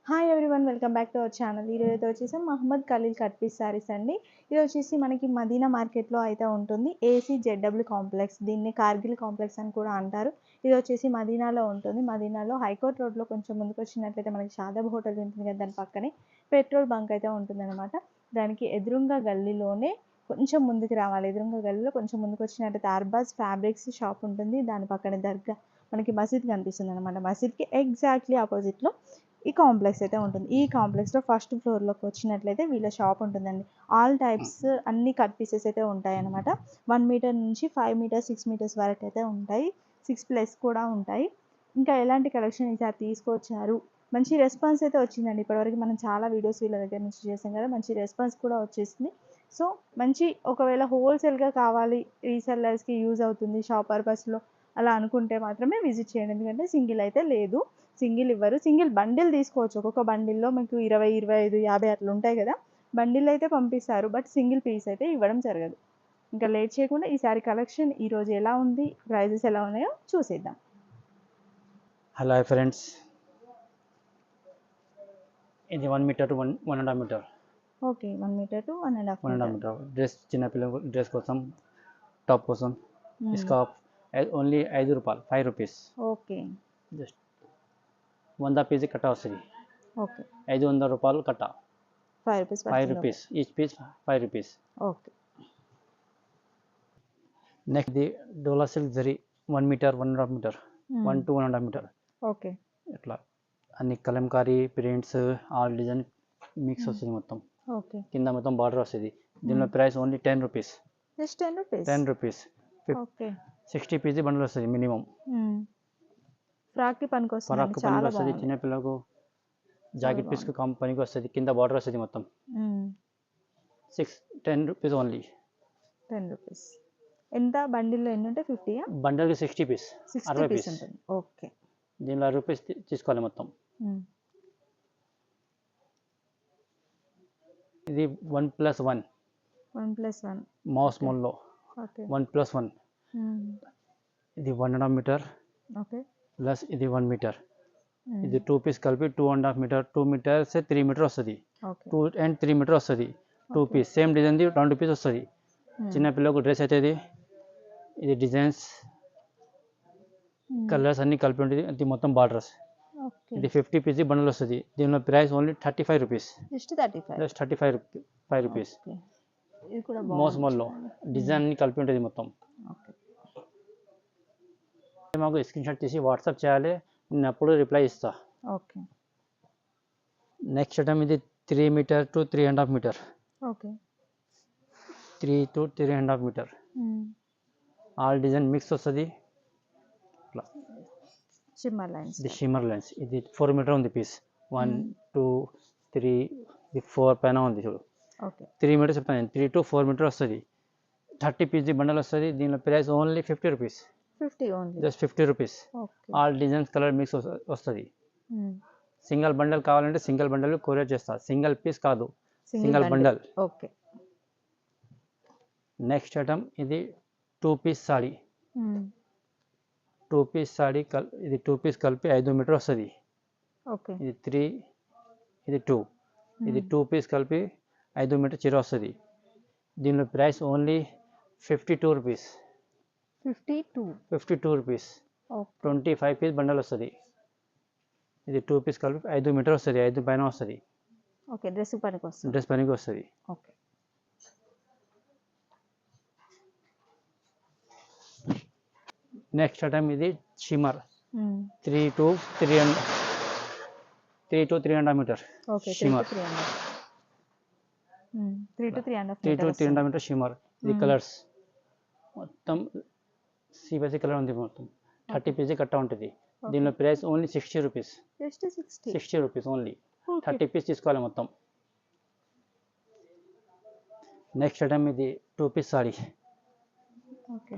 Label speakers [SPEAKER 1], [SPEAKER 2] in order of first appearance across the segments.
[SPEAKER 1] Hi everyone, welcome back to our channel. ఈరోజు అయితే వచ్చేసి మహమ్మద్ ఖలీల్ కట్ పీస్ శారీస్ అండి. ఇది వచ్చేసి మనకి మదీనా మార్కెట్లో అయితే ఉంటుంది. ACZW కాంప్లెక్స్, దీన్ని కార్గిల్ కాంప్లెక్స్ అని కూడా అంటారు. ఇది వచ్చేసి మదీనాలో ఉంటుంది. మదీనాలో హైకోర్ట్ రోడ్లో కొంచెం ముందుకు వచ్చినట్లయితే మనకి షాదాబ్ హోటల్ ఉంటుంది కదా, దాని పక్కనే పెట్రోల్ బంక్ అయితే ఉంటుందన్నమాట. దానికి ఎదురుంగా గల్లీలోనే కొంచెం ముందుకు రావాలి. ఎదురుంగా గల్లీలో కొంచెం ముందుకు వచ్చినట్లయితే అర్బాజ్ ఫ్యాబ్రిక్స్ షాప్ ఉంటుంది. దాని పక్కనే దర్గా మనకి మసీద్ కనిపిస్తుంది అనమాట. మసీద్కి ఎగ్జాక్ట్లీ ఆపోజిట్లో ఈ కాంప్లెక్స్ అయితే ఉంటుంది. ఈ కాంప్లెక్స్లో ఫస్ట్ ఫ్లోర్లోకి వచ్చినట్లయితే వీళ్ళ షాప్ ఉంటుందండి. ఆల్ టైప్స్ అన్ని కట్ పీసెస్ అయితే ఉంటాయి అనమాట. 1 మీటర్ నుంచి 5 మీటర్స్ 6 మీటర్స్ వరకు అయితే ఉంటాయి. 6+ కూడా ఉంటాయి. ఇంకా ఎలాంటి కలెక్షన్ ఈసారి తీసుకొచ్చారు, మంచి రెస్పాన్స్ అయితే వచ్చిందండి. ఇప్పటివరకు మనం చాలా వీడియోస్ వీళ్ళ దగ్గర నుంచి చేసాం కదా, మంచి రెస్పాన్స్ కూడా వచ్చేసింది. సో మంచి, ఒకవేళ హోల్సేల్గా కావాలి, రీసెల్లర్స్కి యూజ్ అవుతుంది షాప్ పర్పస్లో అలా అనుకుంటే మాత్రమే విజిట్ చేయండి. ఎందుకంటే సింగిల్ అయితే లేదు, సింగిల్ ఇవ్వరు. సింగిల్ బండిల్ తీసుకోవచ్చు. ఒక్కొక్క బండిల్లో మీకు 20, 25, 50 అట్లా ఉంటాయి కదా, బండిల్ అయితే పంపిస్తారు. బట్ సింగిల్ పీస్ అయితే ఇవ్వడం జరగదు. ఇంకా లేట్ చేయకుండా ఈసారి కలెక్షన్ ఈరోజు ఎలా ఉంది, ప్రైజెస్ ఎలా ఉన్నాయో చూసేద్దాం.
[SPEAKER 2] హలో ఫ్రెండ్స్, ఇది 1 meter to 1.5 metre.
[SPEAKER 1] Okay, 1 meter to 1.5
[SPEAKER 2] 1.5
[SPEAKER 1] meter.
[SPEAKER 2] Meter dress, చిన్నపిల్లల డ్రెస్ కోసం, టాప్ కోసం. స్కార్ఫ్ ఓన్లీ 5 రూపాయలు, 5 రూపీస్.
[SPEAKER 1] ఓకే,
[SPEAKER 2] జస్ట్ 100 పీస్ కట్ట వస్తుంది.
[SPEAKER 1] ఓకే,
[SPEAKER 2] 500 రూపాయలు కట్ట,
[SPEAKER 1] 5 rupees
[SPEAKER 2] 5 rupees each piece, 5 rupees.
[SPEAKER 1] Okay.
[SPEAKER 2] Next ఇది Dola silk zari 1 metre, 1.5 metre, 1 to 1.5 metre.
[SPEAKER 1] Okay,
[SPEAKER 2] ఇట్లా అన్ని Kalamkari prints, all design mix వస్తుంది మొత్తం.
[SPEAKER 1] ఓకే.
[SPEAKER 2] కింద మొత్తం బార్డర్ వస్తుంది. దీనిలో price only 10 rupees.
[SPEAKER 1] Just 10 rupees.
[SPEAKER 2] 10 rupees.
[SPEAKER 1] Okay.
[SPEAKER 2] 60 piece bundle వస్తుంది మినిమం.
[SPEAKER 1] ఫ్రాక్కి పనికి వస్తుంది,
[SPEAKER 2] పరాకు పనికి
[SPEAKER 1] చాలా
[SPEAKER 2] వస్తుంది.
[SPEAKER 1] బాగుంది.
[SPEAKER 2] చిన్నపిల్లలకు జాకెట్ పీస్కి పనికి వస్తుంది. కింద బార్డర్ వస్తుంది మొత్తం. 10 రూపీస్ ఓన్లీ.
[SPEAKER 1] 10 రూపీస్. ఎంత బండిల్లో ఎన్ని ఉంటాయి? 50?
[SPEAKER 2] బండిల్కి 60 పీస్, 60 పీస్
[SPEAKER 1] ఉంటుంది. ఓకే.
[SPEAKER 2] దీనిలో 60 రూపీస్ తీసుకోవాలి మొత్తం. ఇది 1+1
[SPEAKER 1] 1+1
[SPEAKER 2] మౌస్ మోల్లో.
[SPEAKER 1] ఓకే.
[SPEAKER 2] 1+1. ఇది 1.5 మీటర్.
[SPEAKER 1] ఓకే.
[SPEAKER 2] ప్లస్ ఇది 1 మీటర్. ఇది 2 పీస్ కలిపి 2.5 మీటర్. 2 మీటర్స్ 3 మీటర్ వస్తుంది. 2 and 3 మీటర్ వస్తుంది. 2 పీస్ సేమ్ డిజైన్ది 2 పీస్ వస్తుంది. చిన్నపిల్లలకు డ్రెస్ అయితే ఇది డిజైన్స్, కలర్స్ అన్ని కలిపి ఉంటుంది. ఇది మొత్తం బార్డర్స్. ఇది 50 పీస్ బండల్ వస్తుంది. దీనిలో price only 35 rupees.
[SPEAKER 1] Just 35.
[SPEAKER 2] Just 35 rupees.
[SPEAKER 1] ఇది కూడా
[SPEAKER 2] మోస్ మోల్లో డిజైన్ అన్ని కలిపి ఉంటుంది మొత్తం. మాకు స్క్రీన్ షాట్ తీసి వాట్సాప్ చేయాలి, నేను అప్పుడు రిప్లై ఇస్తా.
[SPEAKER 1] ఓకే.
[SPEAKER 2] నెక్స్ట్ ఐటమ్ ఇది 3 metre to 3.5 metre.
[SPEAKER 1] Okay.
[SPEAKER 2] 3 to 3.5 metre. All design mix వస్తుంది.
[SPEAKER 1] Shimmer lines.
[SPEAKER 2] ఇది షిమ్మర్ లైన్స్. ఇది 4 మీటర్ ఉంది పీస్. 1, 2, 3, ఇది 4 పైన ఉంది చూడు.
[SPEAKER 1] ఓకే.
[SPEAKER 2] 3 మీటర్స్ చెప్తాను. 3 to 4 మీటర్ వస్తుంది. 30 పీస్ బండల్ వస్తుంది. దీనిలో price only 50 rupees.
[SPEAKER 1] 50 only.
[SPEAKER 2] Just 50 rupees.
[SPEAKER 1] Okay.
[SPEAKER 2] All designs colour mix వస్తుంది. సింగిల్ బండల్ కావాలంటే సింగిల్ బండల్ కొరియర్ చేస్తా. సింగిల్ పీస్ కాదు, single bundle.
[SPEAKER 1] Okay.
[SPEAKER 2] Next item ఇది 2 పీస్ సాడీ. 2 పీస్ సాడీ ఇది 2 పీస్ కలిపి 5 మీటర్ వస్తుంది.
[SPEAKER 1] ఓకే.
[SPEAKER 2] ఇది 3, ఇది 2. ఇది 2 పీస్ కలిపి 5 మీటర్ చీర వస్తుంది. దీనిలో price only 52 rupees. 52 rupees. 25 piece bundle వస్తుంది. ఇది 2 పీస్ కలిపి 5 మీటర్ వస్తుంది. 5 పైన వస్తుంది.
[SPEAKER 1] ఓకే. డ్రెస్ పనికి వస్తుంది.
[SPEAKER 2] డ్రెస్ పనికి వస్తుంది.
[SPEAKER 1] ఓకే.
[SPEAKER 2] నెక్స్ట్ ఐటమ్ ఇది shimmer. 3 to 3.5 metre.
[SPEAKER 1] Okay.
[SPEAKER 2] Shimmer.
[SPEAKER 1] 3 to 3.5
[SPEAKER 2] 3 to 3.5 meter shimmer. ఇది కలర్స్ మొత్తం సిబిఎస్ఈ కలర్ ఉంది మొత్తం. 30 పీస్ కట్ట ఉంటుంది. దీనిలో price only 60 rupees.
[SPEAKER 1] Just
[SPEAKER 2] 60 rupees only. 30 piece తీసుకోవాలి మొత్తం. నెక్స్ట్ ఐటమ్ ఇది 2 piece sari.
[SPEAKER 1] Okay.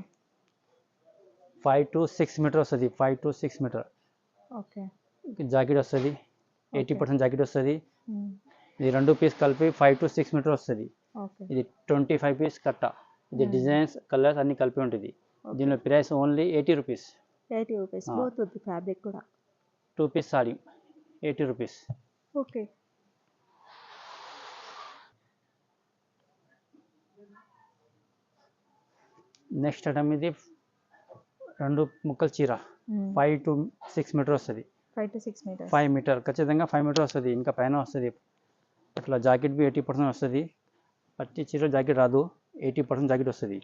[SPEAKER 2] 5 to 6 meter వస్తుంది. 5 to 6 మీటర్.
[SPEAKER 1] ఓకే.
[SPEAKER 2] జాకెట్ వస్తుంది. 80% జాకెట్ వస్తుంది. ఇది 2 పీస్ కలిపి 5 to 6 మీటర్ వస్తుంది. ఇది 25 పీస్ కట్ట. ఇది డిజైన్స్ కలర్స్ అన్ని కలిపి ఉంటుంది. దీనిలో price only 80 rupees.
[SPEAKER 1] 80 rupees. Both ఉంది ఫ్యాబ్రిక్ కూడా.
[SPEAKER 2] 2 piece sari 80 rupees.
[SPEAKER 1] Okay.
[SPEAKER 2] Next item ఇది 2 ముక్కల చీర 5 to 6 మీటర్ వస్తుంది.
[SPEAKER 1] 5 to 6 meters.
[SPEAKER 2] 5 మీటర్ ఖచ్చితంగా 5 మీటర్ వస్తుంది, ఇంకా పైన వస్తుంది. అట్లా జాకెట్ బి 80% వస్తుంది. ప్రతి చీర జాకెట్ రాదు, 80% జాకెట్ వస్తుంది.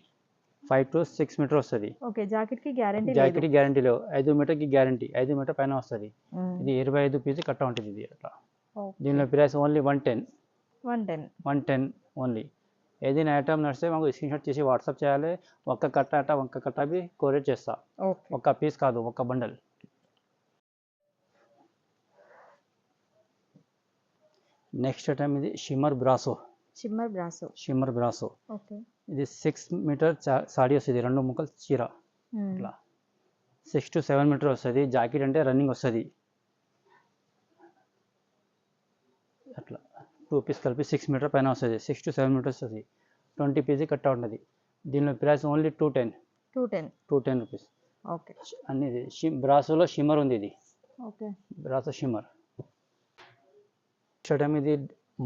[SPEAKER 2] 5 to 6 మీటర్ వస్తుంది.
[SPEAKER 1] ఓకే. జాకెట్‌కి గ్యారంటీ లేదు.
[SPEAKER 2] జాకెట్కి గ్యారంటీ లేవు. 5 మీటర్కి గ్యారంటీ, 5 మీటర్ పైన వస్తుంది. ఇది 25 పీస్ కట్ట ఉంటుంది ఇది. అట్లా దీనిలో ప్రైస్ ఓన్లీ 110. 110 ఓన్లీ. ఏదైనా ఐటమ్ నడిస్తే మాకు స్క్రీన్ షాట్ చేసి వాట్సాప్ చేయాలి. ఒక్క కట్ట బి కొరియర్ చేస్తా.
[SPEAKER 1] ఓకే.
[SPEAKER 2] ఒక్క పీస్ కాదు, ఒక్క బండల్. నెక్స్ట్ ఐటమ్ ఇది shimmer brasso. Shimmer brasso
[SPEAKER 1] okay.
[SPEAKER 2] ఇది 6 మీటర్ సాడీ వస్తుంది, 2 ముక్కల చీర. అట్లా 6 to 7 మీటర్ వస్తుంది. జాకెట్ అంటే రన్నింగ్ వస్తుంది. అట్లా 2 పీస్ కలిపి 6 మీటర్ పైన వస్తుంది. 6 to 7 మీటర్స్ వస్తుంది. 20 పీస్ కట్ట ఉంటుంది. దీనిలో ప్రైస్ ఓన్లీ 210 రూపీస్.
[SPEAKER 1] ఓకే.
[SPEAKER 2] అన్ని బ్రాసోలో షిమ్మర్ ఉంది ఇది.
[SPEAKER 1] ఓకే.
[SPEAKER 2] Brasso shimmer. ఐటమ్ ఇది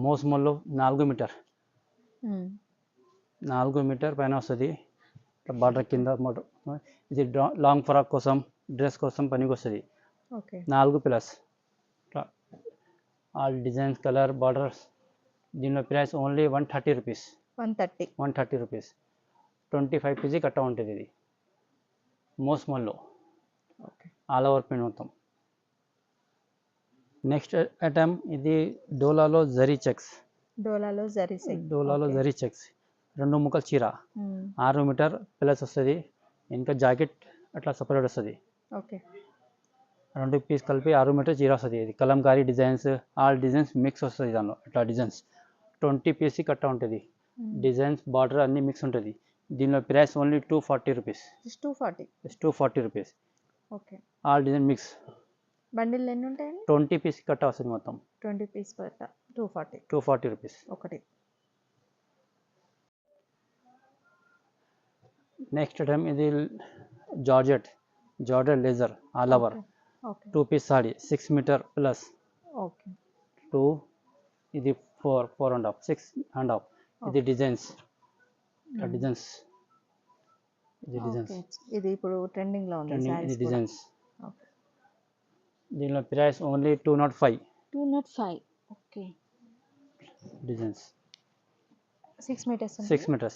[SPEAKER 2] మోస్మోల్లో 4 మీటర్. 4 మీటర్ పైన వస్తుంది. బార్డర్ కింద ఇది లాంగ్ ఫ్రాక్ కోసం, డ్రెస్ కోసం పనికి వస్తుంది.
[SPEAKER 1] Okay.
[SPEAKER 2] 4 plus all designs, colour, borders. దీనిలో ప్రైస్ ఓన్లీ 130 రూపీస్. 130 రూపీస్. 25 పీజీ కట్ట ఉంటుంది ఇది మోస్మోల్లో.
[SPEAKER 1] ఓకే.
[SPEAKER 2] ఆల్ ఓవర్ ప్రింట్ మొత్తం. నెక్స్ట్ ఐటమ్ ఇది డోలాలో జరీ చెక్స్. జరీ చెక్స్ 2 ముక్కల చీర 6 మీటర్ ప్లస్ వస్తుంది. ఇంకా జాకెట్ అట్లా సపరేట్ వస్తుంది.
[SPEAKER 1] ఓకే.
[SPEAKER 2] 2 పీస్ కలిపి 6 మీటర్ చీర వస్తుంది. ఇది Kalamkari designs, all designs mix వస్తుంది దానిలో. అట్లా డిజైన్స్ 20 పీస్ కట్ట ఉంటుంది. డిజైన్స్, బార్డర్ అన్నీ మిక్స్ ఉంటుంది. దీనిలో price only 240 rupees. 240 rupees.
[SPEAKER 1] Okay.
[SPEAKER 2] All design mix.
[SPEAKER 1] Bundle ఎన్ని ఉంటాయండి?
[SPEAKER 2] 20 పీస్ కట్ట వస్తుంది మొత్తం.
[SPEAKER 1] 20 పీస్ కట్ట
[SPEAKER 2] 240 రూపీస్.
[SPEAKER 1] ఒకటి.
[SPEAKER 2] నెక్స్ట్ ఐటమ్ ఇది georgette laser all over.
[SPEAKER 1] Okay.
[SPEAKER 2] 2 piece sari 6 meter plus.
[SPEAKER 1] Okay.
[SPEAKER 2] 2 ఇది 4 అండ్ హాఫ్, 6 అండ్ హాఫ్. ఇది డిజైన్స్.
[SPEAKER 1] ఇది ఇప్పుడు ట్రెండింగ్ లో ఉంది.
[SPEAKER 2] ఇది డిజైన్స్. దీనిలో price only 205.
[SPEAKER 1] Okay.
[SPEAKER 2] Designs
[SPEAKER 1] 6 meters.
[SPEAKER 2] 6 meter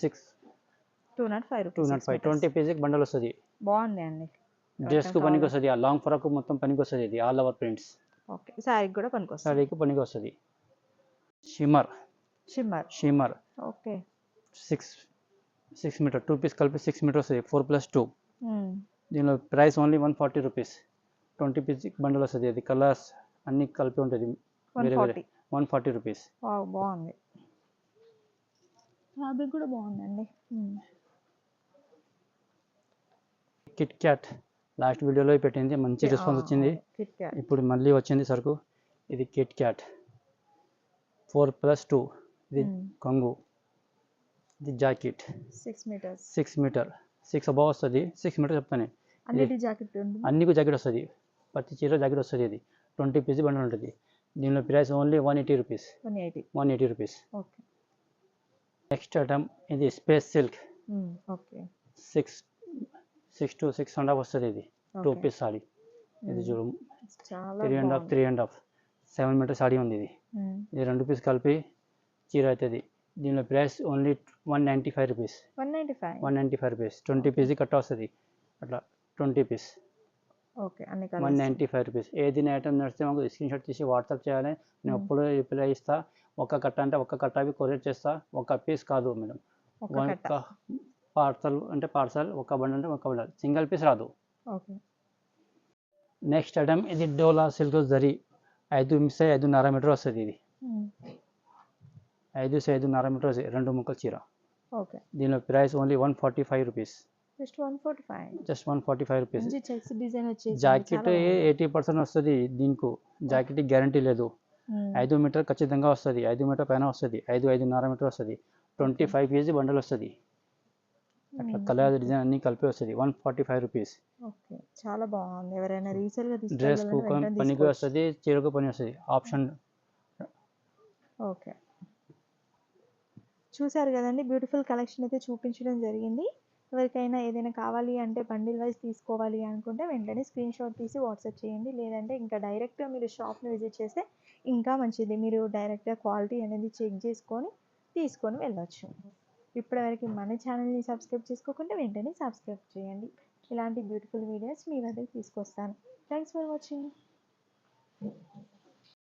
[SPEAKER 1] 205 rupees.
[SPEAKER 2] 205. 20 piece bundle వస్తుంది.
[SPEAKER 1] బాగుంది అండి.
[SPEAKER 2] డ్రెస్కు పనికి వస్తుంది. ఆ లాంగ్ ఫ్రాక్ మొత్తం పనికి వస్తుంది. ఇది ఆల్ ఓవర్ ప్రింట్స్.
[SPEAKER 1] ఓకే. సారీకి కూడా పనికి వస్తుంది.
[SPEAKER 2] సారీకి పనికి వస్తుంది. Shimmer
[SPEAKER 1] okay.
[SPEAKER 2] 6 మీటర్ 2 పీస్ కలిపి 6 మీటర్ వస్తుంది. 4+2. దీనిలో price only 140 rupees. 20 piece bundle వస్తుంది. అది కలర్స్ అన్ని కలిపి ఉంటుంది. 140 రూపీస్.
[SPEAKER 1] బాగుంది. ఫ్యాబ్రిక్ కూడా బాగుందండి.
[SPEAKER 2] కిట్ క్యాట్ లాస్ట్ వీడియోలో పెట్టింది, మంచి రెస్పాన్స్ వచ్చింది. ఇప్పుడు మళ్ళీ వచ్చింది సరుకు. ఇది కిట్ క్యాట్ 4+2. ఇది కొంగు. ఇది జాకెట్ 6 మీటర్ 6 అబౌవ్ వస్తుంది. 6 మీటర్ చెప్తాను. అన్నికి జాకెట్ వస్తుంది. ప్రతి చీర జాకెట్ వస్తుంది. ఇది 20 పీస్ బండల్ ఉంటుంది. దీనిలో price only 180 rupees. 180 rupees. Next item ఇది స్పేస్ సిల్క్. 6 to 6.5 వస్తుంది. ఇది 2 పీస్ సాడీ. ఇది చూడు 3.5 7 మీటర్ సాడీ ఉంది. ఇది 2 పీస్ కలిపి చీర అవుతుంది. దీనిలో price only 195 rupees. 195 rupees. 20 piece కట్ట వస్తుంది. అట్లా 20 పీస్. 195 రూపీస్. ఏదైనా ఐటమ్ నడిస్తే మాకు స్క్రీన్ షాట్ తీసి వాట్సాప్ చేయాలి. నేను ఎప్పుడు రిప్లై ఇస్తా. ఒక్క కట్ట అంటే ఒక్క కట్ట అవి కొరియర్ చేస్తా. ఒక్క పీస్ కాదు మేడం. పార్సల్ అంటే పార్సల్, ఒక బండల్ అంటే ఒక బండల్, సింగిల్ పీస్ రాదు. నెక్స్ట్ ఐటమ్ ఇది డోలా సిల్క్ జరీ 5.5 మీటర్ వస్తుంది. ఇది 5.5 మీటర్ వస్తుంది. 2 ముక్కల చీర. దీనిలో price only 145 rupees. Just 145 rupees. Jacket 80% వస్తుంది. దీనికి జాకెట్ గ్యారంటీ లేదు. 5 మీటర్ ఖచ్చితంగా వస్తుంది. 5 మీటర్ పైన వస్తుంది. 5.5 మీటర్ వస్తుంది. 25 కేజీ బండల్ వస్తుంది. అట్లా కలర్ డిజైన్ అన్ని కలిపి వస్తుంది. 145 రూపీస్.
[SPEAKER 1] చాలా బాగుంది. ఎవరైనా రీసేల్ గా
[SPEAKER 2] డ్రెస్ పనికి వస్తుంది, చీరకు పని వస్తుంది.
[SPEAKER 1] ఓకే. చూసారు కదండి, బ్యూటిఫుల్ కలెక్షన్ అయితే చూపించడం జరిగింది. ఎవరికైనా ఏదైనా కావాలి అంటే బండిల్ వైజ్ తీసుకోవాలి అనుకుంటే వెంటనే స్క్రీన్ షాట్ తీసి వాట్సాప్ చేయండి. లేదంటే ఇంకా డైరెక్ట్గా మీరు షాప్ని విజిట్ చేస్తే ఇంకా మంచిది. మీరు డైరెక్ట్గా క్వాలిటీ అనేది చెక్ చేసుకొని తీసుకొని వెళ్ళొచ్చు. ఇప్పటివరకు మన ఛానల్ని సబ్స్క్రైబ్ చేసుకోకుంటే వెంటనే సబ్స్క్రైబ్ చేయండి. ఇలాంటి బ్యూటిఫుల్ వీడియోస్ మీ వద్దకు తీసుకొస్తాను. Thanks for watching.